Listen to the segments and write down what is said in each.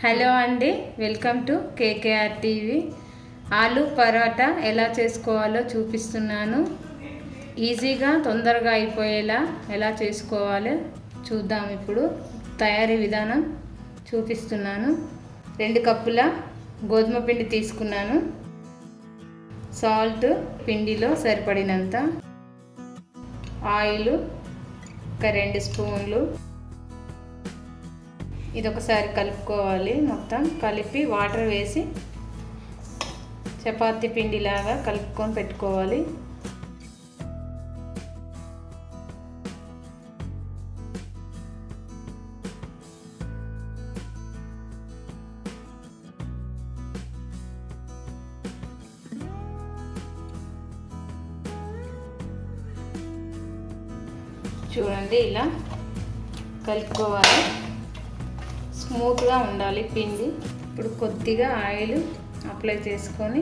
Hello అండి, welcome to kkrtv. Aloo paratha ఎలా చేసుకోవాలో చూపిస్తున్నాను. ఈజీగా తొందరగా అయిపోయేలా ఎలా చేసుకోవాలో చూద్దాం. ఇప్పుడు తయారీ విధానం చూపిస్తున్నాను. 2 కప్పుల గోధుమ పిండి తీసుకున్నాను. సాల్ట్ పిండిలో సరిపడినంత, ఆయిల్ ఒక 2 స్పూన్లు. ఇది ఒకసారి కలుపుకోవాలి. మొత్తం కలిపి వాటర్ వేసి చపాతీ పిండిలాగా కలుపుకొని పెట్టుకోవాలి. చూడండి, ఇలా కలుపుకోవాలి. స్మూత్గా ఉండాలి పిండి. ఇప్పుడు కొద్దిగా ఆయిల్ అప్లై చేసుకొని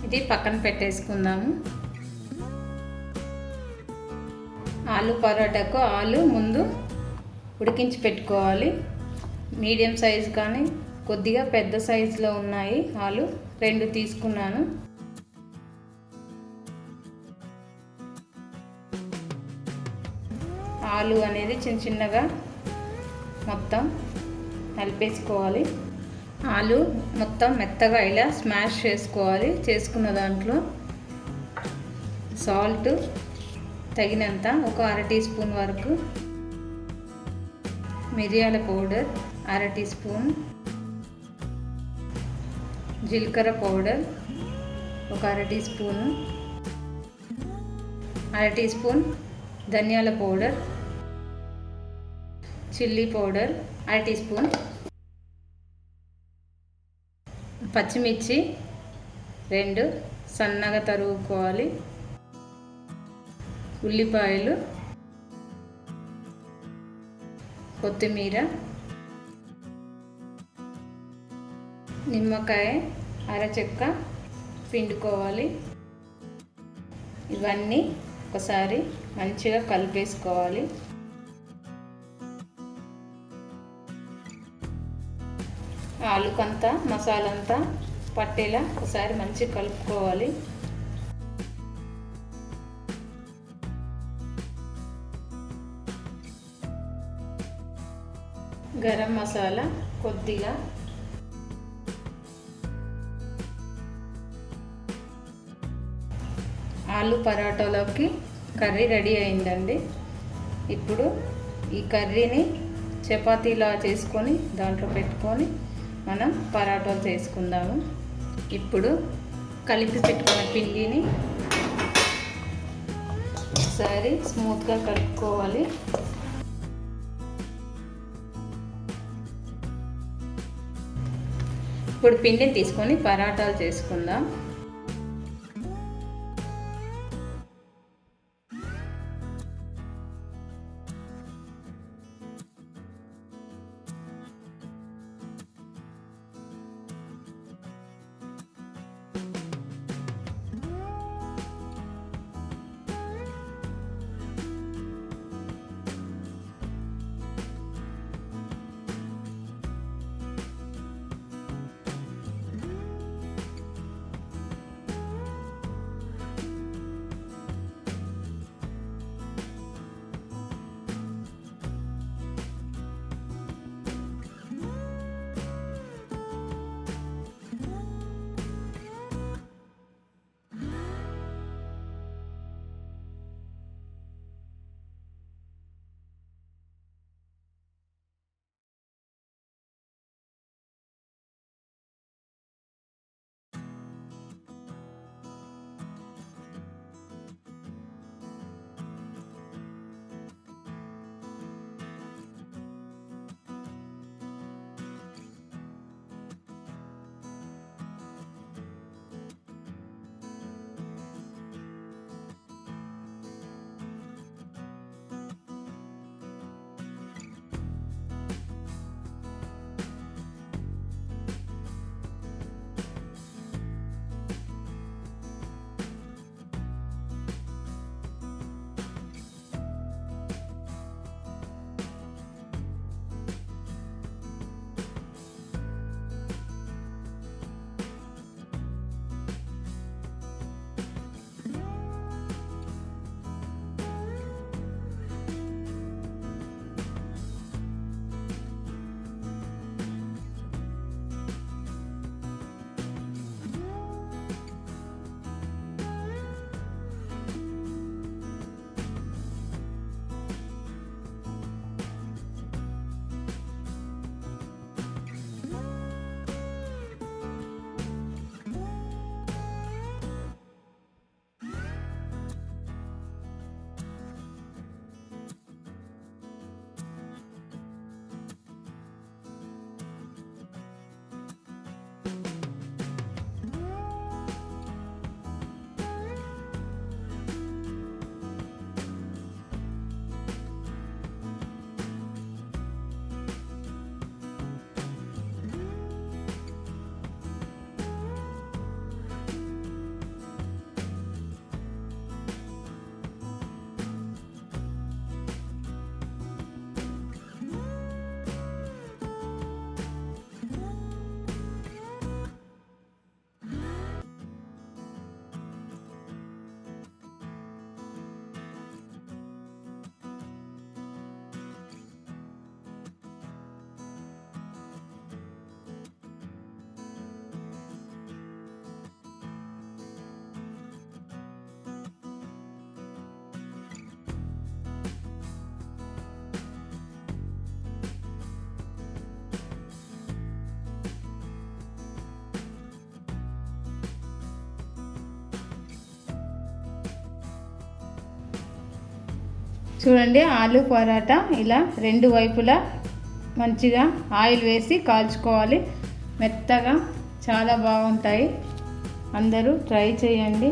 ఇది పక్కన పెట్టేసుకుందాము. ఆలు పరోటాకు ఆలు ముందు ఉడికించి పెట్టుకోవాలి. మీడియం సైజు కానీ కొద్దిగా పెద్ద సైజులో ఉన్నాయి ఆలు, 2 తీసుకున్నాను. ఆలు అనేది చిన్న చిన్నగా మొత్తం కలిపేసుకోవాలి. ఆలు మొత్తం మెత్తగా ఇలా స్మాష్ చేసుకోవాలి. చేసుకున్న దాంట్లో సాల్ట్ తగినంత, ఒక 1/2 టీ స్పూన్ వరకు మిరియాల పౌడర్, 1/2 టీ స్పూన్ జీలకర్ర పౌడర్, ఒక 1/2 టీ స్పూను, 1/2 టీ స్పూన్ ధనియాల powder, chilli powder 1/2 teaspoon, పచ్చిమిర్చి 2 సన్నగా తరుగుకోవాలి, ఉల్లిపాయలు, కొత్తిమీర, నిమ్మకాయ అరచెక్క పిండుకోవాలి. ఇవన్నీ ఒకసారి మంచిగా కలిపేసుకోవాలి. ఆలుకంతా మసాలా అంతా పట్టేలా ఒకసారి మంచిగా కలుపుకోవాలి. గరం మసాలా కొద్దిగా, ఆలు పరాటాలోకి కర్రీ రెడీ అయిందండి. ఇప్పుడు ఈ కర్రీని చపాతీలా చేసుకొని దాంట్లో పెట్టుకొని మనం పరాటాలు చేసుకుందాము. ఇప్పుడు కలిపి పెట్టుకున్న పిండిని ఒకసారి స్మూత్గా కలుపుకోవాలి. ఇప్పుడు పిండిని తీసుకొని పరాటాలు చేసుకుందాం. చూడండి, ఆలు పరాటా ఇలా రెండు వైపులా మంచిగా ఆయిల్ వేసి కాల్చుకోవాలి. మెత్తగా చాలా బాగుంటాయి. అందరూ ట్రై చేయండి.